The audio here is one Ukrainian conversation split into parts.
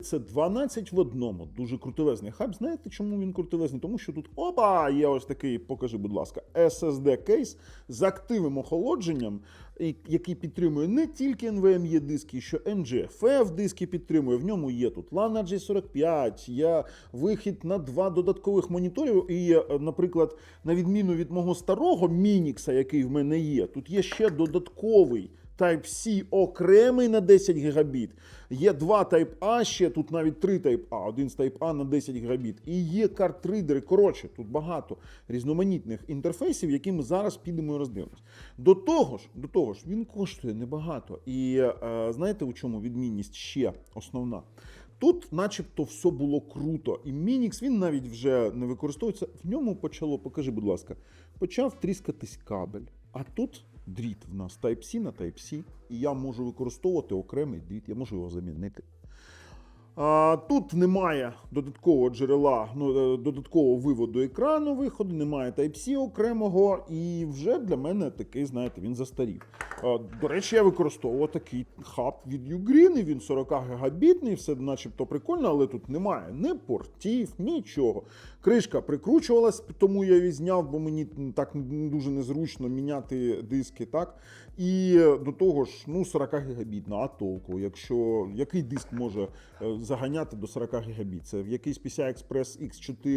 це 12 в одному. Дуже крутелезний хаб. Знаєте, чому він крутелезний? Тому що тут, опа, є ось такий, покажи, будь ласка, SSD-кейс з активним охолодженням, який підтримує не тільки NVMe диски, що NGFF диски підтримує. В ньому є тут LAN RJ45, є вихід на 2 додаткових моніторів. І, наприклад, на відміну від мого старого Minix, який в мене є, тут є ще додатковий Type-C окремий на 10 гігабіт. Є 2 Type-A, ще тут навіть 3 Type-A, один з Type-A на 10 гігабіт. І є картридери. Коротше, тут багато різноманітних інтерфейсів, які ми зараз підемо і роздивимось. До того ж, він коштує небагато. І знаєте, у чому відмінність ще основна? Тут начебто все було круто. І Minix, він навіть вже не використовується. В ньому покажи, будь ласка, почав тріскатись кабель. А тут дріт в нас Type-C на Type-C, і я можу використовувати окремий дріт, я можу його замінити. Тут немає додаткового джерела, додаткового виводу екрану, виходу, немає Type-C окремого, і вже для мене такий, знаєте, він застарів. До речі, я використовував такий хаб від Ugreen, і він 40 гігабітний, все начебто прикольно, але тут немає ні портів, нічого. Кришка прикручувалась, тому я її зняв, бо мені так дуже незручно міняти диски, так? І до того ж, 40 гігабітна, а толку, який диск може заганяти до 40 гігабіт? Це якийсь PCI-Express X4,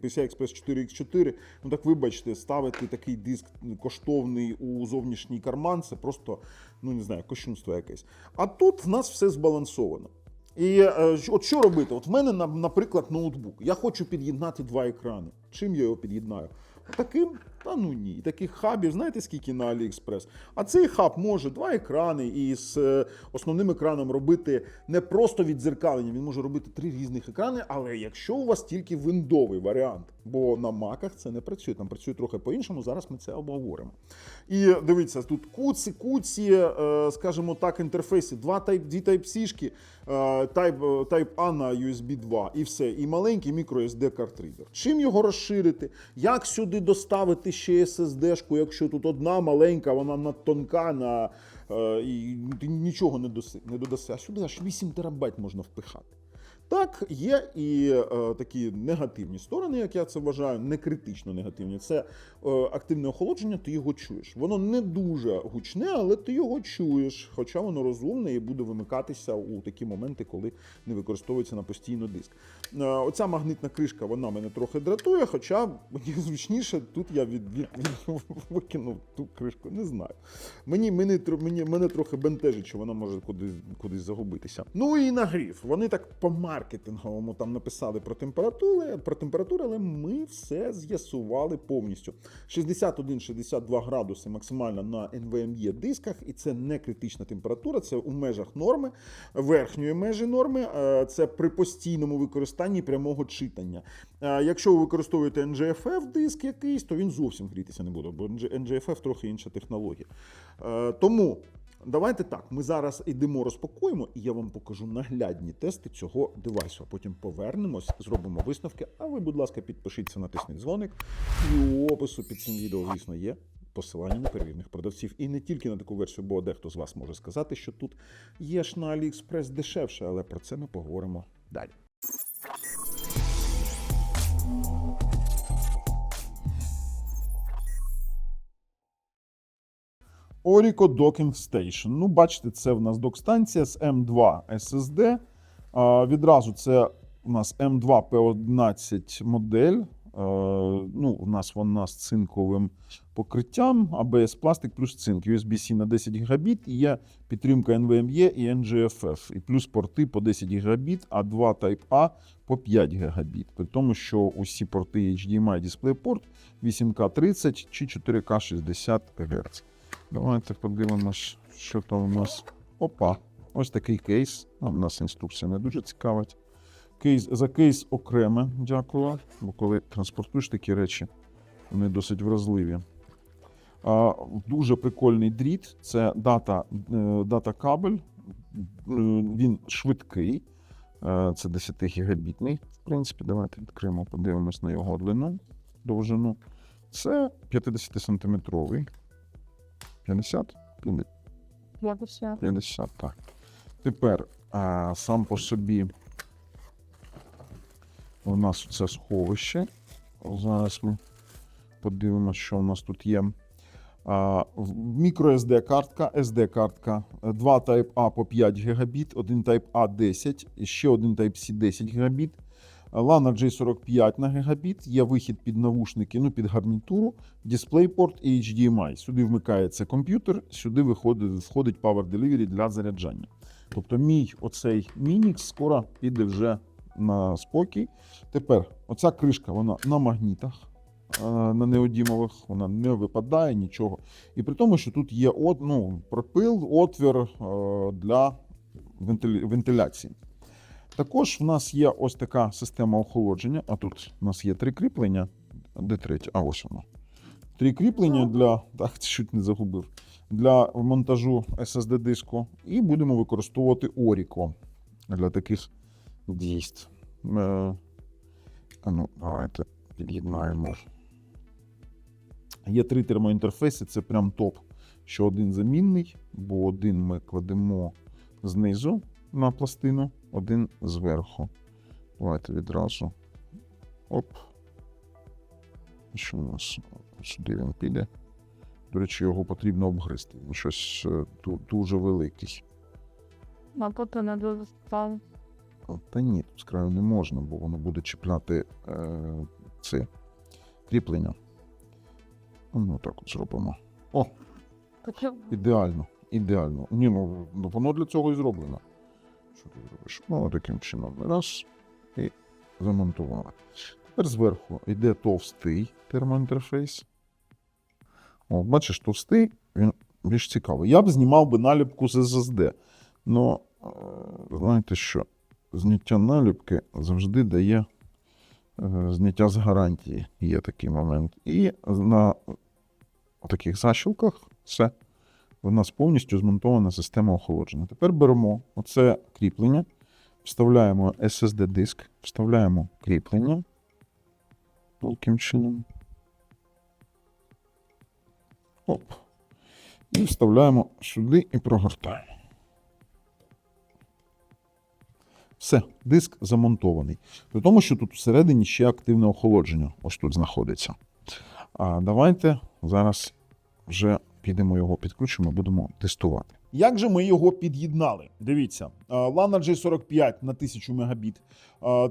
PCI-Express 4X4, так вибачте, ставити такий диск коштовний у зовнішній карман, це просто, не знаю, кощунство якесь. А тут в нас все збалансовано. І от що робити? От в мене, наприклад, ноутбук. Я хочу під'єднати 2 екрани. Чим я його під'єднаю? Таким? Та ні. І таких хабів, знаєте, скільки на AliExpress? А цей хаб може 2 екрани і з основним екраном робити не просто віддзеркалення, він може робити 3 різних екрани, але якщо у вас тільки віндовий варіант, бо на маках це не працює, там працює трохи по-іншому, зараз ми це обговоримо. І дивіться, тут куці, скажімо так, інтерфейси, 2 Type-C-шки, Type-A на USB 2 і все, і маленький microSD картридер. Чим його розширити? Як сюди доставити ще SSD-шку, якщо тут одна маленька, вона надтонка, і ти нічого не додаси, а сюди аж 8 терабайт можна впихати. Так, є і такі негативні сторони, як я це вважаю, не критично негативні. Це активне охолодження, ти його чуєш. Воно не дуже гучне, але ти його чуєш, хоча воно розумне і буде вимикатися у такі моменти, коли не використовується на постійно диск. Оця магнитна кришка, вона мене трохи дратує, хоча мені зручніше, тут я викинув ту кришку, не знаю. Мене трохи бентежить, що вона може кудись загубитися. Ну і нагрів. Вони так по маркетинговому там написали про температуру, але ми все з'ясували повністю. 61-62 градуси максимально на NVMe дисках, і це не критична температура, це у межах норми, верхньої межі норми, це при постійному використанні прямого читання. Якщо ви використовуєте NGFF диск якийсь, то він зовсім грітися не буде, бо NGFF трохи інша технологія. Тому давайте так, ми зараз йдемо, розпакуємо, і я вам покажу наглядні тести цього девайсу. А потім повернемось, зробимо висновки, а ви, будь ласка, підпишіться, натисніть дзвоник. І у опису під цим відео, звісно, є посилання на перевірених продавців. І не тільки на таку версію, бо дехто з вас може сказати, що тут є ж на AliExpress дешевше, але про це ми поговоримо далі. Orico Docking Station. Бачите, це в нас док-станція з M2 SSD. Відразу це у нас M2 P11 модель. У нас вона з цинковим покриттям, ABS пластик плюс цинк, USB-C на 10 гігабіт, і є підтримка NVMe і NGFF, і плюс порти по 10 гігабіт, а 2 Type-A по 5 гігабіт. При тому, що усі порти HDMI DisplayPort 8K30 чи 4K60 Гц. Давайте подивимось, що там у нас. Опа, ось такий кейс. У нас інструкція не дуже цікавить. За кейс окреме, дякую, бо коли транспортуєш такі речі, вони досить вразливі. Дуже прикольний дріт, це дата-кабель, він швидкий, це 10 гігабітний, в принципі, давайте відкриємо, подивимось на його довжину. Це 50-сантиметровий. 50? 50, так. Тепер сам по собі у нас це сховище. Зараз ми подивимося, що у нас тут є. Мікро SD-картка, SD-картка, 2 Type-A по 5 Гбіт, один Type-A 10, і ще один Type-C 10 Гбіт. LAN J45 на Гбіт, є вихід під навушники, під гарнітуру, DisplayPort і HDMI. Сюди вмикається комп'ютер, сюди входить Power Delivery для заряджання. Тобто мій оцей Minix скоро піде вже на спокій. Тепер оця кришка, вона на магнітах, на неодімових, вона не випадає, нічого. І при тому, що тут є пропил, отвір для вентиляції. Також в нас є ось така система охолодження, а тут у нас є 3 кріплення. Де третє? А ось воно. 3 кріплення для, так, чуть не загубив, для монтажу SSD-диску. І будемо використовувати Orico для таких дійств. Давайте під'єднаємо. Є 3 термоінтерфейси, це прям топ, що один замінний, бо один ми кладемо знизу на пластину, один зверху. Давайте відразу. Оп. Що у нас? Сюди він піде. До речі, його потрібно обгризти. Щось дуже великий. Мабуть, не дуже стало. Та ні, тут з краю не можна, бо воно буде чіпляти це кріплення. Так от зробимо. О! Ідеально, ідеально. Воно для цього і зроблено. Що ти зробиш? Таким чином. Раз. І замонтували. Тепер зверху йде товстий термоінтерфейс. Бачиш, товстий, він більш цікавий. Я б знімав наліпку з SSD. Но, знаєте що, зняття наліпки завжди дає зняття з гарантії. Є такий момент. І на таких защілках все. У нас повністю змонтована система охолодження. Тепер беремо оце кріплення, вставляємо SSD-диск, вставляємо кріплення. Таким чином. Оп. І вставляємо сюди і прогортаємо. Все, диск замонтований. При тому, що тут всередині ще активне охолодження. Ось тут знаходиться. Давайте зараз вже підемо його підключимо, будемо тестувати. Як же ми його під'єднали? Дивіться, LAN J45 на 1000 Мбіт.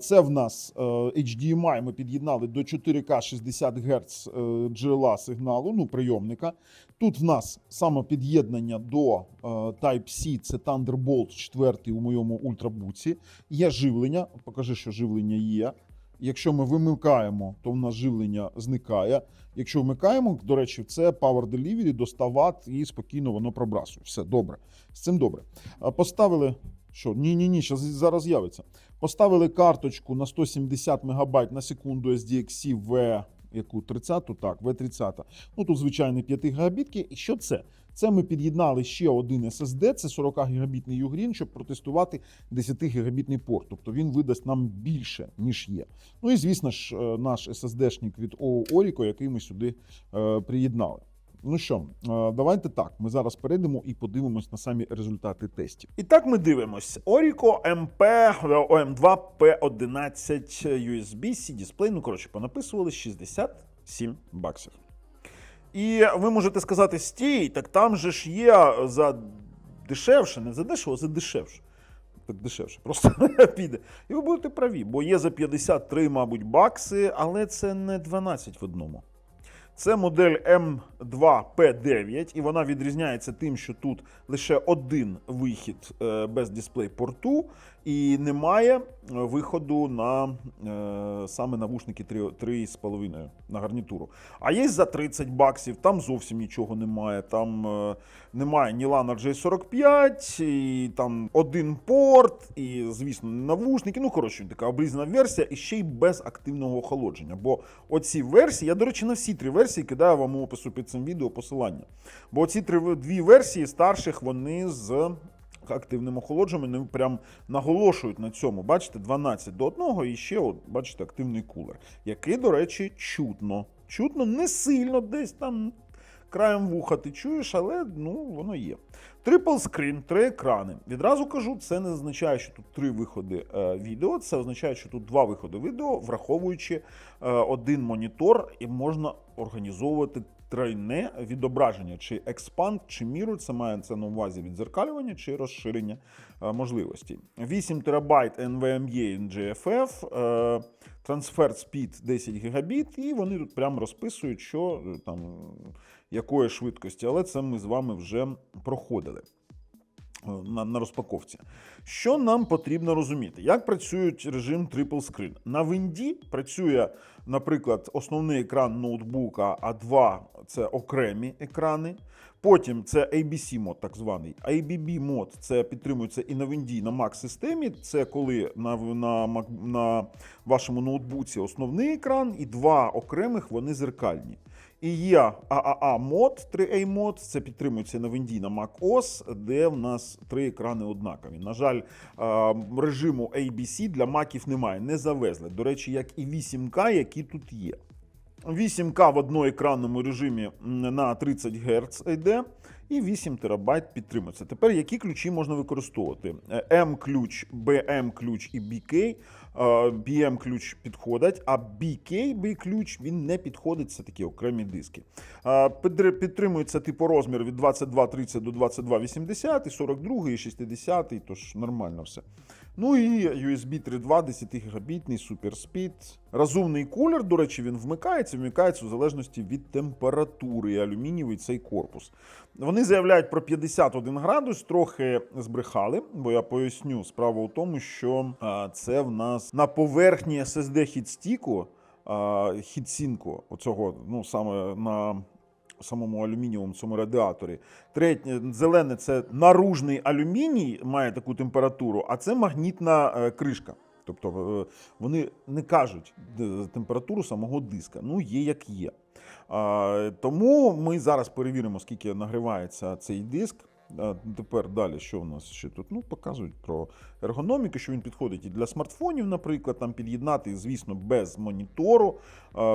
Це в нас HDMI ми під'єднали до 4К 60 Гц джерела сигналу, прийомника. Тут в нас саме під'єднання до Type-C, це Thunderbolt 4 у моєму ультрабуці. Є живлення, покажи, що живлення є. Якщо ми вимикаємо, то в нас живлення зникає. Якщо вмикаємо, до речі, це Power Delivery до 100 Вт і спокійно воно пробрасує. Все, добре. З цим добре. Поставили, що? Ні, зараз з'явиться. Поставили карточку на 170 МБ на секунду SDXC V, яку 30-ту? Так, V30. Тут звичайні 5 гігабітки. І що це? Це ми під'єднали ще один SSD, це 40 гігабітний Ugreen, щоб протестувати 10 гігабітний порт. Тобто він видасть нам більше, ніж є. І, звісно ж, наш SSD-шник від Orico, який ми сюди приєднали. Давайте так, ми зараз перейдемо і подивимось на самі результати тестів. І так ми дивимось. Orico MP OM2 P11 USB-C дисплей, понаписували $67. І ви можете сказати, стій, так там же ж є за дешевше, не за дешево, а за дешевше. Так дешевше, просто піде. І ви будете праві, бо є за 53, мабуть, бакси, але це не 12 в одному. Це модель M2P9, і вона відрізняється тим, що тут лише один вихід без дисплей-порту, і немає виходу на саме навушники 3,5 на гарнітуру. А є за 30 баксів, там зовсім нічого немає. Там немає ні LAN J45, і там один порт, і, звісно, навушники. Така обрізана версія, і ще й без активного охолодження. Бо оці версії, я, до речі, на всі 3 версії кидаю вам у опису під цим відео посилання. Бо ці 2 версії старших, вони з активним охолодженням, прям наголошують на цьому. Бачите, 12 до 1 і ще, бачите, активний кулер. Який, до речі, чутно. Чутно не сильно, десь там краєм вуха ти чуєш, але воно є. Triple screen, 3 екрани. Відразу кажу, це не означає, що тут 3 виходи відео, це означає, що тут 2 виходи відео, враховуючи один монітор, і можна організовувати тройне відображення, чи експанд, чи міру, це мається на увазі відзеркалювання, чи розширення можливостей. 8 ТБ NVMe NGFF, Transfer Speed 10 Гбіт, і вони тут прямо розписують, що там, якої швидкості, але це ми з вами вже проходили на розпаковці. Що нам потрібно розуміти? Як працює режим Triple Screen? На Вінді працює, наприклад, основний екран ноутбука, а 2 – це окремі екрани. Потім це ABC мод, так званий. ABB мод – це підтримується і на Вінді, і на Mac-системі. Це коли на вашому ноутбуці основний екран, і 2 окремих, вони зеркальні. І є AAA мод, 3A мод, це підтримується на Вінді, на macOS, де в нас 3 екрани однакові. На жаль, режиму ABC для Macів немає, не завезли. До речі, як і 8К, які тут є. 8К в одноекранному режимі на 30 Гц йде, і 8 ТБ підтримується. Тепер які ключі можна використовувати? M-ключ, BM-ключ і BK. BM-ключ підходить, а BK-ключ він не підходить, це такі окремі диски. Підтримується типу розмір від 2230 до 2280, і 42, і 60, тож нормально все. Ну і USB 3.2, 10 гігабітний, суперспід. Розумний кулер, до речі, він вмикається в залежності від температури, і алюмінієвий цей корпус. Вони заявляють про 51 градус, трохи збрехали, бо я поясню. Справа у тому, що це в нас на поверхні SSD хітстіку, хітсінку, оцього, ну саме на самому алюмінієвому цьому радіаторі. Третє, зелене – це наружний алюміній, має таку температуру, а це магнітна кришка. Тобто вони не кажуть температуру самого диска. Ну, є як є. Тому ми зараз перевіримо, скільки нагрівається цей диск. Тепер далі, що в нас ще тут? Ну, показують про ергономіку, що він підходить і для смартфонів, наприклад, там під'єднати, звісно, без монітору,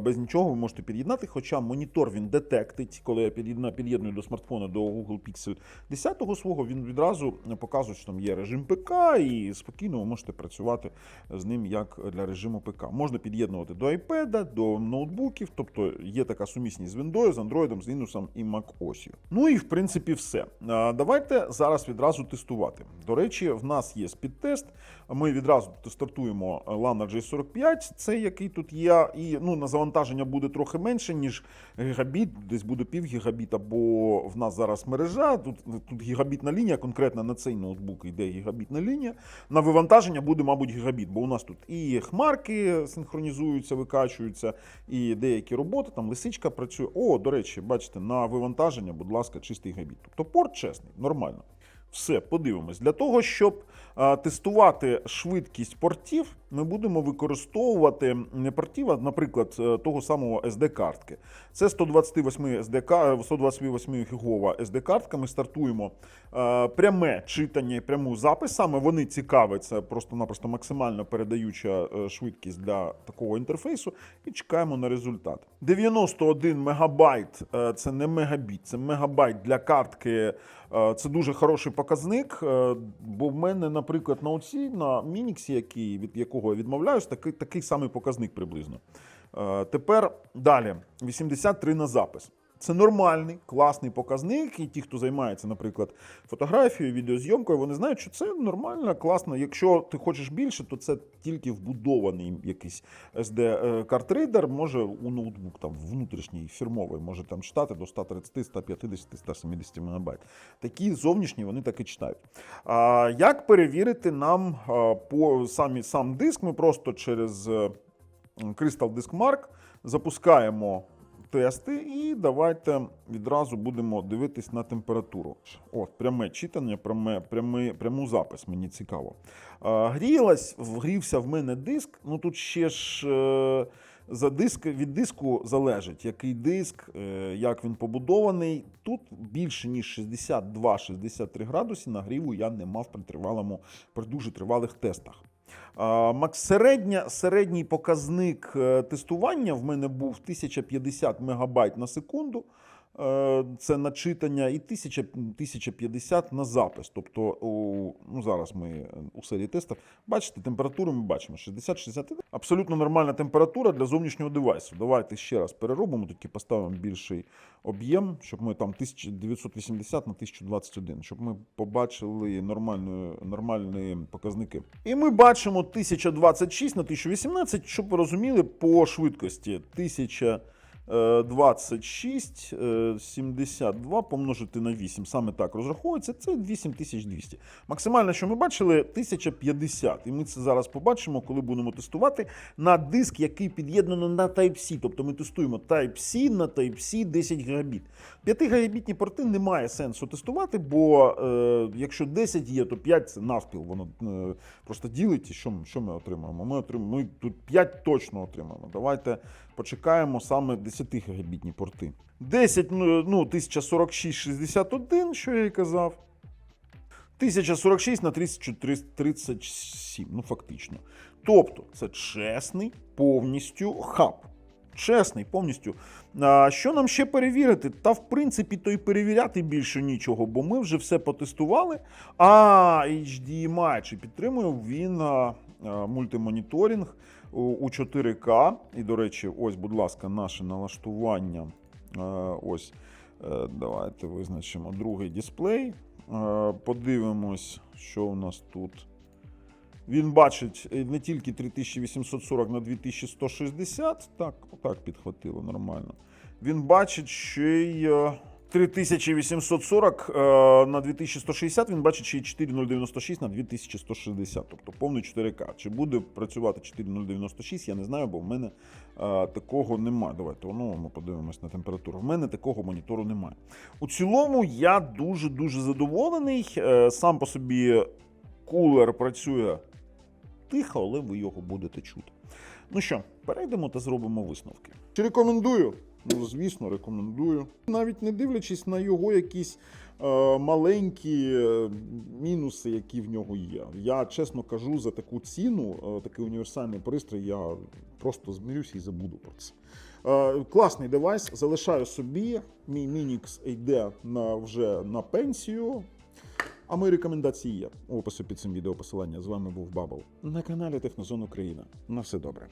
без нічого ви можете під'єднати, хоча монітор він детектить, коли я під'єдную до смартфона, до Google Pixel 10 свого, він відразу показує, що там є режим ПК, і спокійно ви можете працювати з ним як для режиму ПК. Можна під'єднувати до iPad, до ноутбуків, тобто є така сумісність з Windows, з Android, з Linux і macOS. Ну і в принципі все. Давайте зараз відразу тестувати. До речі, в нас є спідтест. Ми відразу стартуємо LAN RJ45, цей, який тут є. І на завантаження буде трохи менше, ніж гігабіт, десь буде пів гігабіта, бо в нас зараз мережа, тут гігабітна лінія, конкретно на цей ноутбук йде гігабітна лінія. На вивантаження буде, мабуть, гігабіт, бо у нас тут і хмарки синхронізуються, викачуються, і деякі роботи, там лисичка працює. О, до речі, бачите, на вивантаження, будь ласка, чистий гігабіт. Тобто порт чесний, нормально. Все, подивимось. Для того, щоб тестувати швидкість портів, ми будемо використовувати не портів, а, наприклад, того самого SD-картки. Це 128 гігова SD-картка. Ми стартуємо пряме читання і пряму запис. Саме вони цікавляться, просто-напросто максимально передаюча швидкість для такого інтерфейсу. І чекаємо на результат. 91 мегабайт – це не мегабіт, це мегабайт для картки. Це дуже хороший показник, бо в мене, наприклад, на оці, на Мініксі, від якого я відмовляюсь, такий самий показник приблизно. Тепер далі, 83 на запис. Це нормальний, класний показник, і ті, хто займається, наприклад, фотографією, відеозйомкою, вони знають, що це нормально, класно. Якщо ти хочеш більше, то це тільки вбудований якийсь SD-картридер, може у ноутбук там внутрішній, фірмовий, може там читати до 130, 150, 170 МБ. Такі зовнішні, вони так і читають. Як перевірити нам сам диск? Ми просто через Crystal Disk Mark запускаємо тести, і давайте відразу будемо дивитись на температуру. От, пряме читання, пряму запис, мені цікаво. Грівся в мене диск, ну тут ще ж від диску залежить, який диск, як він побудований. Тут більше ніж 62-63 градуси нагріву я не мав при дуже тривалих тестах. Середній показник тестування в мене був 1050 МБ на секунду. це начитання, і 1050 на запис. Тобто, ну, зараз ми у серії тестів, бачите, температуру ми бачимо 60-60. Абсолютно нормальна температура для зовнішнього девайсу. Давайте ще раз переробимо, тільки поставимо більший об'єм, щоб ми там 1980 на 1021, щоб ми побачили нормальні показники. І ми бачимо 1026 на 1018, щоб ви розуміли, по швидкості 1026, 72 помножити на 8. Саме так розраховується, це 8200. Максимально, що ми бачили, 1050. І ми це зараз побачимо, коли будемо тестувати на диск, який під'єднано на Type-C. Тобто ми тестуємо Type-C на Type-C 10 гігабіт. 5 гігабітні порти немає сенсу тестувати, бо якщо 10 є, то 5 це навпіл. Воно просто ділить. І що ми отримаємо? Ми тут 5 точно отримаємо. Давайте почекаємо саме 10 гігабітні порти. 10, 1046-61, що я і казав. 1046 на 1037, ну фактично. Тобто, це чесний повністю хаб. Чесний повністю. Що нам ще перевірити? Та, в принципі, то й перевіряти більше нічого, бо ми вже все потестували. HDMI, чи підтримує він мультимоніторинг у 4К. І, до речі, ось, будь ласка, наше налаштування. Ось, давайте визначимо другий дисплей. Подивимось, що у нас тут. Він бачить не тільки 3840 на 2160, так підхватило нормально. Він бачить ще й 3840 на 2160, він бачить ще й 4096 на 2160, тобто повний 4К. Чи буде працювати 4096, я не знаю, бо в мене такого немає. Давайте ми подивимось на температуру. В мене такого монітору немає. У цілому я дуже-дуже задоволений. Сам по собі кулер працює тихо, але ви його будете чути. Ну що, перейдемо та зробимо висновки. Чи рекомендую? Ну, звісно, рекомендую. Навіть не дивлячись на його якісь маленькі мінуси, які в нього є. Я чесно кажу, за таку ціну, такий універсальний пристрій, я просто змирюся і забуду про це. Класний девайс, залишаю собі. Мій Minix йде вже на пенсію. А мої рекомендації є у описі під цим відео посилання. З вами був Бабл на каналі Технозон Україна. На все добре.